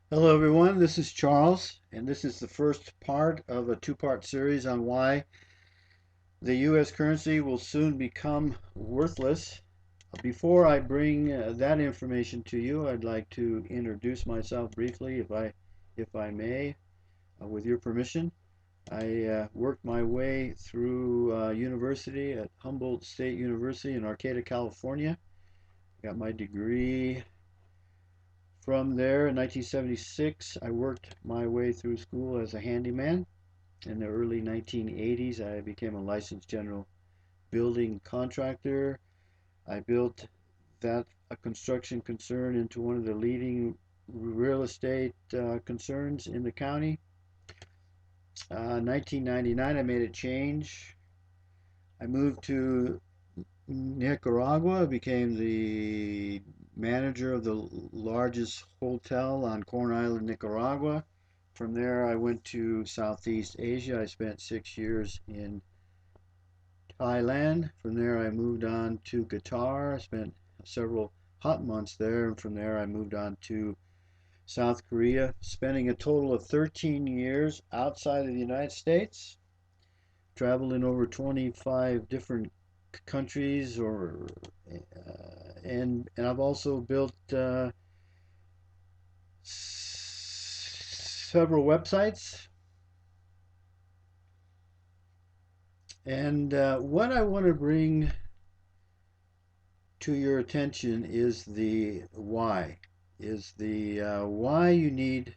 Hello, everyone. This is Charles, and this is the first part of a two-part series on why the U.S. currency will soon become worthless. Before I bring that information to you, I'd like to introduce myself briefly, if I may, with your permission. I worked my way through university at Humboldt State University in Arcata, California. Got my degree from there in 1976. I worked my way through school as a handyman. In the early 1980s, I became a licensed general building contractor. I built a construction concern into one of the leading real estate concerns in the county. 1999, I made a change. I moved to Nicaragua, became the manager of the largest hotel on Corn Island, Nicaragua. From there, I went to Southeast Asia. I spent 6 years in Thailand. From there, I moved on to Qatar. I spent several hot months there. And from there, I moved on to South Korea, spending a total of 13 years outside of the United States, traveled in over 25 different countries, and I've also built several websites. And what I want to bring to your attention is the why you need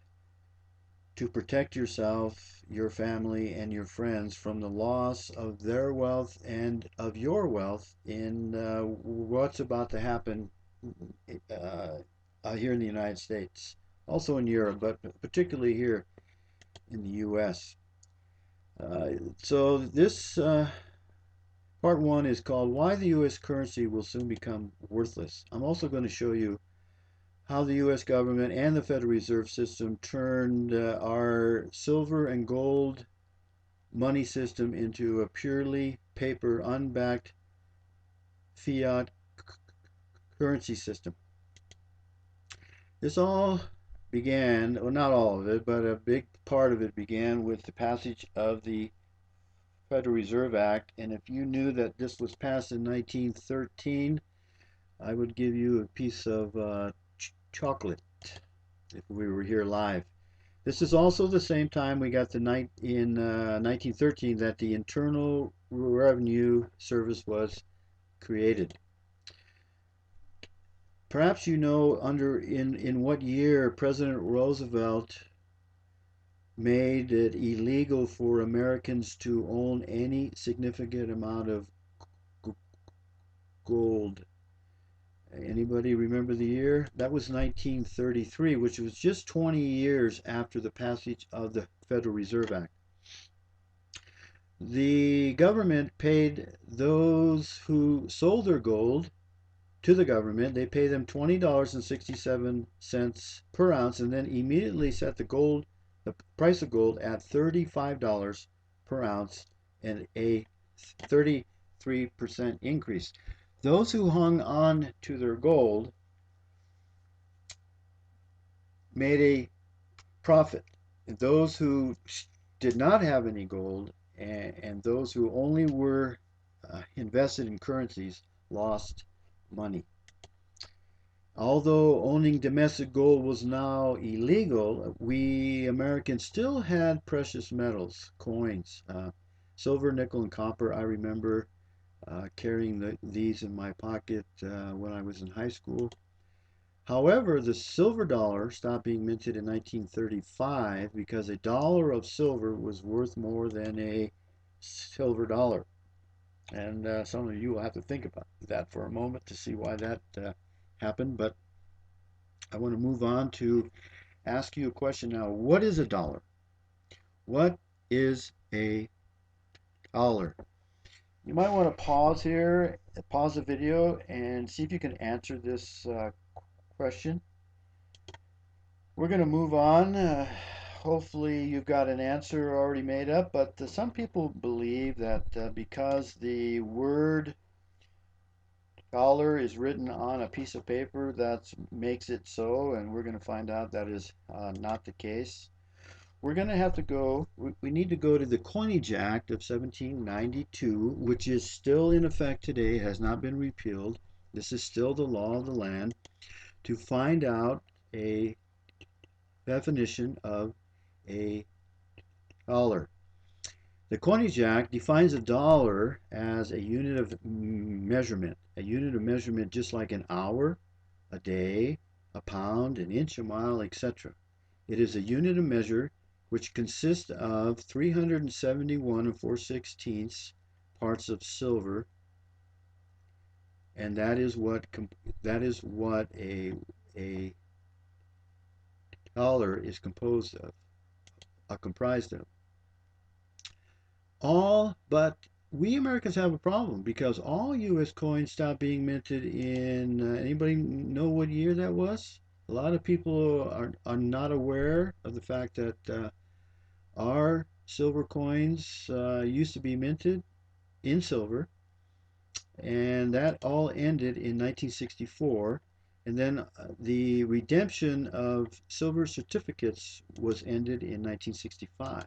to protect yourself, your family, and your friends from the loss of their wealth and of your wealth in what's about to happen here in the United States, also in Europe, but particularly here in the U.S. So this part one is called Why the U.S. Currency Will Soon Become Worthless. I'm also going to show you how the U.S. government and the Federal Reserve System turned our silver and gold money system into a purely paper, unbacked fiat currency system. This all began, well, not all of it, but a big part of it began with the passage of the Federal Reserve Act. And if you knew that this was passed in 1913, I would give you a piece of chocolate if we were here live. This is also the same time we got the night in 1913 that the Internal Revenue Service was created. Perhaps you know in what year President Roosevelt made it illegal for Americans to own any significant amount of gold. Anybody remember the year? That was 1933, which was just 20 years after the passage of the Federal Reserve Act. The government paid those who sold their gold to the government, they pay them $20.67 per ounce, and then immediately set the price of gold at $35 per ounce, and a 33% increase. Those who hung on to their gold made a profit. Those who did not have any gold and those who only were invested in currencies lost money. Although owning domestic gold was now illegal, we Americans still had precious metals, coins, silver, nickel, and copper. I remember carrying these in my pocket when I was in high school. However, the silver dollar stopped being minted in 1935 because a dollar of silver was worth more than a silver dollar. And some of you will have to think about that for a moment to see why that happened. But I want to move on to ask you a question now. What is a dollar? What is a dollar? You might want to pause here, pause the video, and see if you can answer this question. We're going to move on. Hopefully, you've got an answer already made up, but some people believe that because the word dollar is written on a piece of paper that makes it so, and we're going to find out that is not the case. We're going to have to go, we need to go to the Coinage Act of 1792, which is still in effect today, has not been repealed. This is still the law of the land, to find out a definition of a dollar. The Coinage Act defines a dollar as a unit of measurement just like an hour, a day, a pound, an inch, a mile, etc. It is a unit of measure which consists of 371 and 4/16 parts of silver, and that is what a dollar is comprised of. All but we Americans have a problem because all U.S. coins stopped being minted in. Anybody know what year that was? A lot of people are not aware of the fact that our silver coins used to be minted in silver, and that all ended in 1964. And then the redemption of silver certificates was ended in 1965.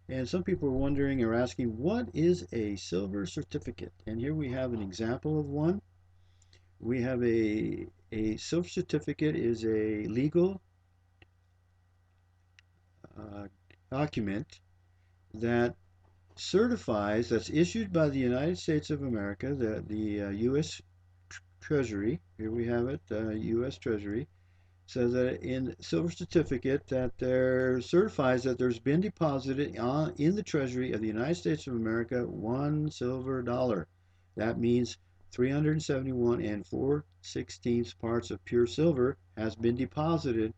And some people are wondering or asking, what is a silver certificate? And here we have an example of one. We have a silver certificate is a legal uh, document that certifies, that's issued by the United States of America, the U.S. Treasury. Here we have it, U.S. Treasury. Says that in silver certificate that there certifies that there's been deposited in the Treasury of the United States of America $1 silver. That means 371 and 4/16 parts of pure silver has been deposited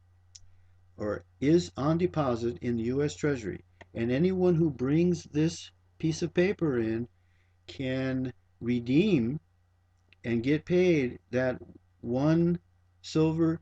or is on deposit in the U.S. Treasury. And anyone who brings this piece of paper in can redeem and get paid that $1 silver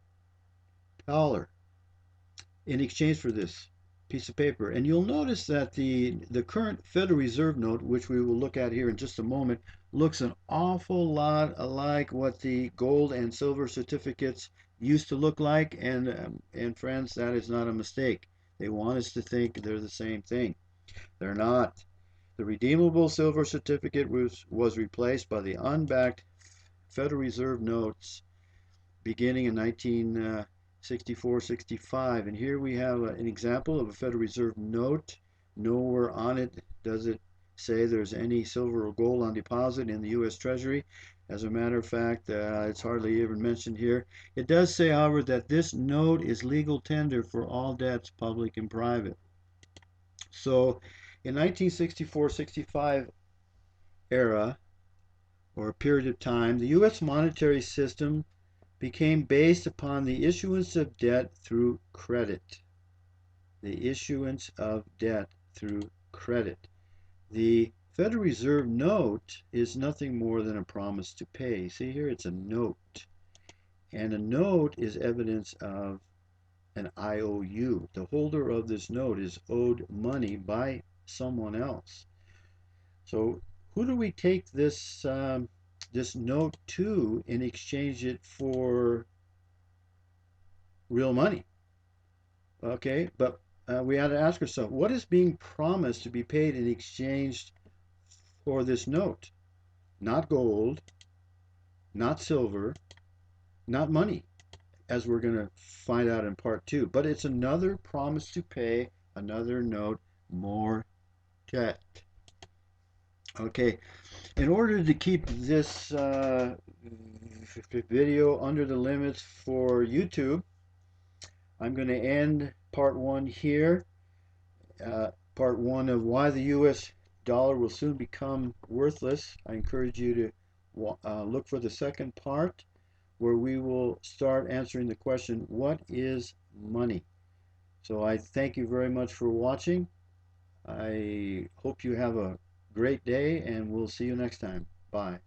in exchange for this piece of paper. And you'll notice that the current Federal Reserve note, which we will look at here in just a moment, looks an awful lot alike what the gold and silver certificates used to look like. And friends, that is not a mistake. They want us to think they're the same thing. They're not. The redeemable silver certificate was replaced by the unbacked Federal Reserve notes beginning in 1964-65. And here we have an example of a Federal Reserve note. Nowhere on it does it say there's any silver or gold on deposit in the U.S. Treasury. As a matter of fact, it's hardly even mentioned here. It does say, however, that this note is legal tender for all debts, public and private. So in 1964-65 era, or a period of time, the U.S. monetary system became based upon the issuance of debt through credit. The issuance of debt through credit. The Federal Reserve note is nothing more than a promise to pay. See here, it's a note. And a note is evidence of an IOU. The holder of this note is owed money by someone else. So who do we take this this note to and exchange it for real money? Okay, but we had to ask ourselves, what is being promised to be paid in exchange for this note? Not gold, not silver, not money, as we're going to find out in part two. But it's another promise to pay, another note, more debt. Okay, in order to keep this video under the limits for YouTube, I'm going to end part one here. Part one of why the U.S. dollar will soon become worthless. I encourage you to look for the second part, where we will start answering the question, what is money? So I thank you very much for watching. I hope you have a great day, and we'll see you next time. Bye.